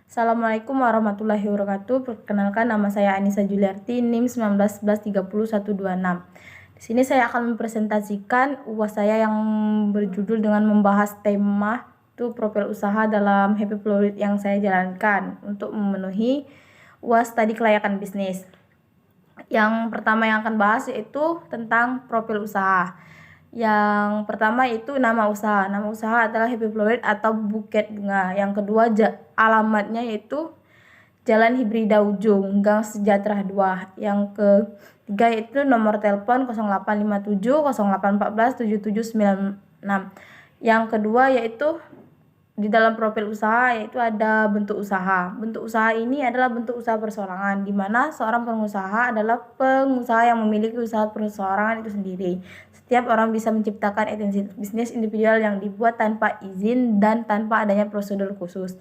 Assalamualaikum warahmatullahi wabarakatuh. Perkenalkan, nama saya Anissa Juliarti, NIM 1911303126. Di sini saya akan mempresentasikan UAS saya yang berjudul dengan membahas tema itu profil usaha dalam Happy Fluid yang saya jalankan untuk memenuhi UAS tadi kelayakan bisnis. Yang pertama yang akan bahas yaitu tentang profil usaha. Yang pertama itu nama usaha. Nama usaha adalah Happy Flower atau Buket Bunga. Yang kedua alamatnya yaitu Jalan Hibrida Ujung, Gang Sejahtera 2. Yang ketiga yaitu nomor telepon 0857 0814 7796. Yang kedua yaitu di dalam profil usaha yaitu ada bentuk usaha. Bentuk usaha ini adalah bentuk usaha perseorangan, di mana seorang pengusaha adalah pengusaha yang memiliki usaha perseorangan itu sendiri. Setiap orang bisa menciptakan identitas bisnis individual yang dibuat tanpa izin dan tanpa adanya prosedur khusus.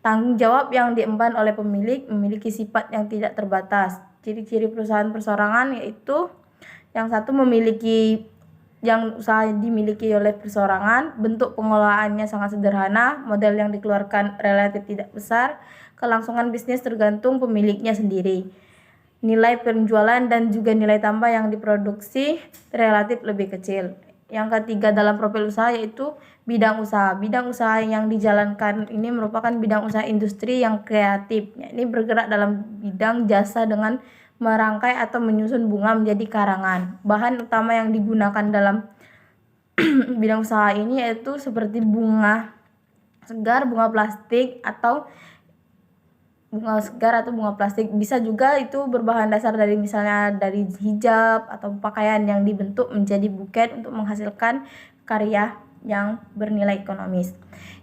Tanggung jawab yang diemban oleh pemilik memiliki sifat yang tidak terbatas. Ciri-ciri perusahaan perseorangan yaitu yang satu memiliki yang usaha dimiliki oleh perseorangan, bentuk pengelolaannya sangat sederhana, modal yang dikeluarkan relatif tidak besar, kelangsungan bisnis tergantung pemiliknya sendiri. Nilai penjualan dan juga nilai tambah yang diproduksi relatif lebih kecil. Yang ketiga dalam profil usaha yaitu bidang usaha. Bidang usaha yang dijalankan ini merupakan bidang usaha industri yang kreatif. Ini bergerak dalam bidang jasa dengan merangkai atau menyusun bunga menjadi karangan. Bahan utama yang digunakan dalam bidang usaha ini yaitu seperti bunga segar, bunga plastik atau bunga plastik. Bisa juga itu berbahan dasar dari misalnya dari hijab atau pakaian yang dibentuk menjadi buket untuk menghasilkan karya yang bernilai ekonomis.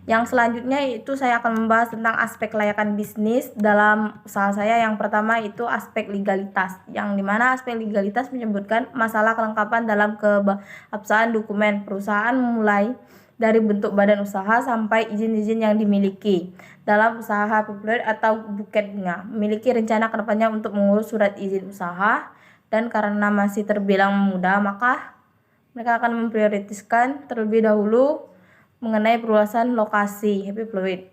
Yang selanjutnya itu saya akan membahas tentang aspek kelayakan bisnis dalam usaha saya. Yang pertama itu aspek legalitas, yang dimana aspek legalitas menyebutkan masalah kelengkapan dalam keabsahan dokumen perusahaan mulai dari bentuk badan usaha sampai izin-izin yang dimiliki. Dalam usaha Happy atau Buket Bunga memiliki rencana kedepannya untuk mengurus surat izin usaha, dan karena masih terbilang muda maka mereka akan memprioritaskan terlebih dahulu mengenai perluasan lokasi Happy Fluid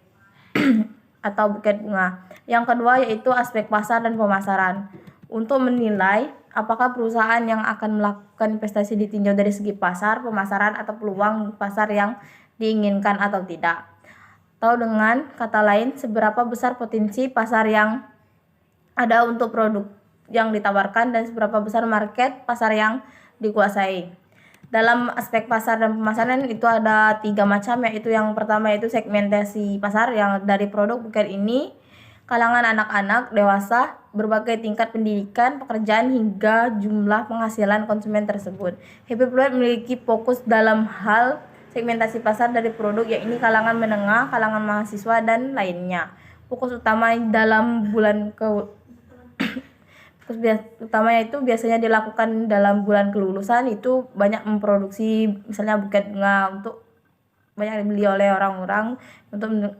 atau Buket Bunga. Yang kedua yaitu aspek pasar dan pemasaran. Untuk menilai apakah perusahaan yang akan melakukan investasi ditinjau dari segi pasar, pemasaran atau peluang pasar yang diinginkan atau tidak. Atau dengan kata lain, seberapa besar potensi pasar yang ada untuk produk yang ditawarkan dan seberapa besar market pasar yang dikuasai. Dalam aspek pasar dan pemasaran itu ada 3 macam, yaitu yang pertama yaitu segmentasi pasar yang dari produk buket ini kalangan anak-anak, dewasa, berbagai tingkat pendidikan, pekerjaan hingga jumlah penghasilan konsumen tersebut. Happy Fluid memiliki fokus dalam hal segmentasi pasar dari produk yakni kalangan menengah, kalangan mahasiswa dan lainnya. Fokus utama dalam bulan utamanya itu biasanya dilakukan dalam bulan kelulusan, itu banyak memproduksi misalnya buket bunga untuk banyak dibeli oleh orang-orang untuk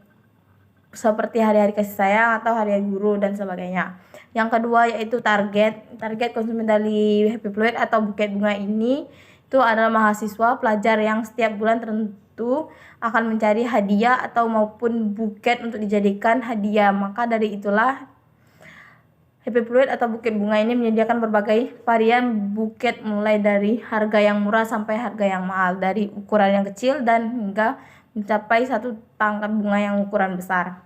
seperti hari-hari kasih sayang atau hari guru dan sebagainya. Yang kedua yaitu target konsumen dari Happy Fluid atau Buket Bunga ini itu adalah mahasiswa pelajar yang setiap bulan tertentu akan mencari hadiah atau maupun buket untuk dijadikan hadiah. Maka dari itulah Happy Fluid atau Buket Bunga ini menyediakan berbagai varian buket mulai dari harga yang murah sampai harga yang mahal, dari ukuran yang kecil dan hingga mencapai satu tangkai bunga yang ukuran besar.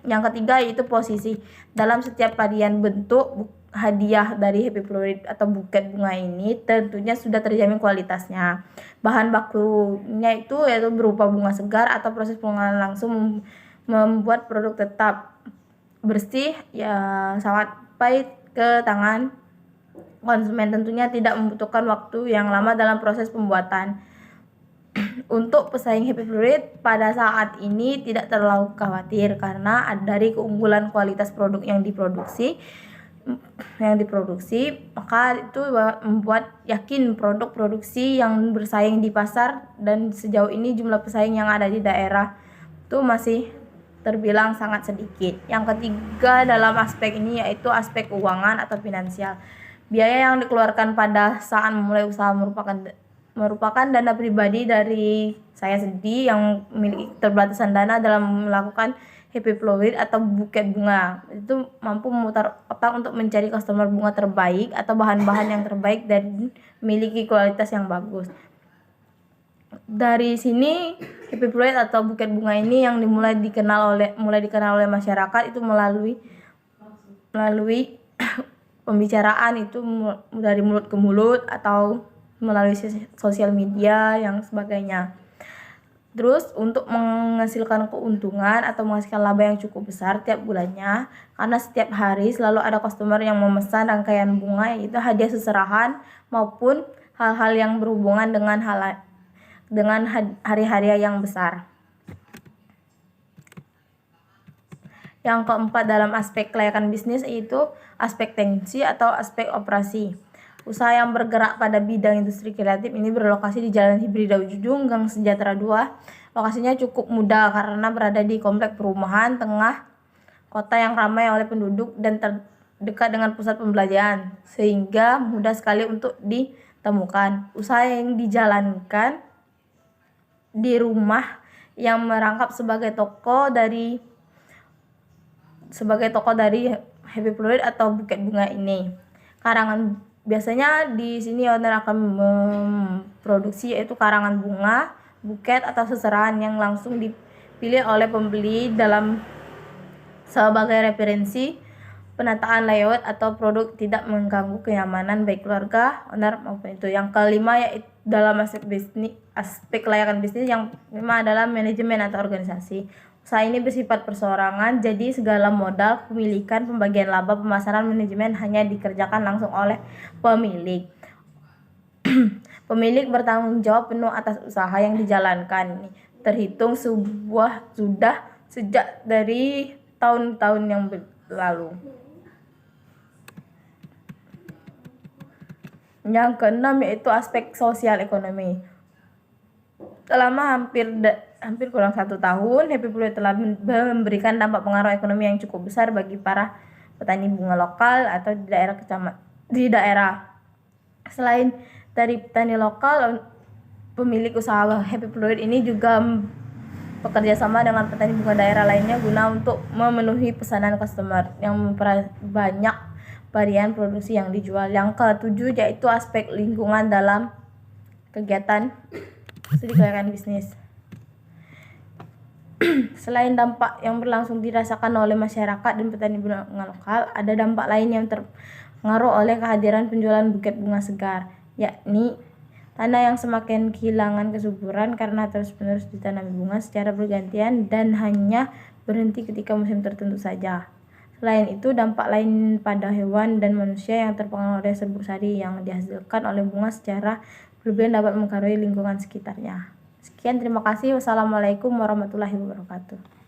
Yang ketiga yaitu posisi. Dalam setiap varian bentuk hadiah dari Happy Fluid atau Buket Bunga ini tentunya sudah terjamin kualitasnya. Bahan bakunya itu yaitu berupa bunga segar atau proses pengolahan langsung membuat produk tetap bersih ya sampai ke tangan konsumen. Tentunya tidak membutuhkan waktu yang lama dalam proses pembuatan. Untuk pesaing Happy Fluid pada saat ini tidak terlalu khawatir karena dari keunggulan kualitas produk yang diproduksi, maka itu membuat yakin produk produksi yang bersaing di pasar, dan sejauh ini jumlah pesaing yang ada di daerah itu masih terbilang sangat sedikit. Yang ketiga dalam aspek ini yaitu aspek keuangan atau finansial. Biaya yang dikeluarkan pada saat memulai usaha merupakan dana pribadi dari saya sendiri yang memiliki keterbatasan dana dalam melakukan happy flower atau buket bunga. Itu mampu memutar otak untuk mencari customer bunga terbaik atau bahan-bahan yang terbaik dan memiliki kualitas yang bagus. Dari sini happy flower atau buket bunga ini yang mulai dikenal oleh masyarakat itu melalui pembicaraan itu dari mulut ke mulut atau melalui sosial media yang sebagainya. Terus untuk menghasilkan keuntungan atau menghasilkan laba yang cukup besar tiap bulannya, karena setiap hari selalu ada customer yang memesan rangkaian bunga, yaitu hadiah seserahan maupun hal-hal yang berhubungan dengan hari-hari yang besar. Yang keempat dalam aspek kelayakan bisnis yaitu aspek teknisi atau aspek operasi. Usaha yang bergerak pada bidang industri kreatif ini berlokasi di Jalan Hibrida Ujung, Gang Sejahtera 2. Lokasinya cukup mudah karena berada di komplek perumahan tengah kota yang ramai oleh penduduk dan terdekat dengan pusat pembelanjaan, sehingga mudah sekali untuk ditemukan. Usaha yang dijalankan di rumah yang merangkap sebagai toko dari happy flower atau buket bunga ini. Biasanya di sini owner akan memproduksi yaitu karangan bunga, buket atau seserahan yang langsung dipilih oleh pembeli dalam sebagai referensi penataan layout atau produk tidak mengganggu kenyamanan baik keluarga, owner maupun itu. Yang kelima yaitu dalam aspek kelayakan bisnis, yang kelima adalah manajemen atau organisasi. Usaha ini bersifat perseorangan, jadi segala modal, kepemilikan, pembagian laba, pemasaran, manajemen hanya dikerjakan langsung oleh pemilik. Pemilik bertanggung jawab penuh atas usaha yang dijalankan. Terhitung sudah sejak dari tahun-tahun yang lalu. Yang keenam yaitu aspek sosial ekonomi. Selama hampir kurang 1 tahun, happy flower telah memberikan dampak pengaruh ekonomi yang cukup besar bagi para petani bunga lokal atau di daerah. Selain dari petani lokal, pemilik usaha happy flower ini juga bekerja sama dengan petani bunga daerah lainnya guna untuk memenuhi pesanan customer yang memperbanyak varian produksi yang dijual. Yang ketujuh yaitu aspek lingkungan dalam kegiatan studi kelayakan bisnis. Selain dampak yang berlangsung dirasakan oleh masyarakat dan petani bunga lokal, ada dampak lain yang terpengaruh oleh kehadiran penjualan buket bunga segar, yakni tanah yang semakin kehilangan kesuburan karena terus-menerus ditanami bunga secara bergantian dan hanya berhenti ketika musim tertentu saja. Selain itu, dampak lain pada hewan dan manusia yang terpengaruh oleh serbuk sari yang dihasilkan oleh bunga secara berlebihan dapat mempengaruhi lingkungan sekitarnya. Sekian, terima kasih. Wassalamualaikum warahmatullahi wabarakatuh.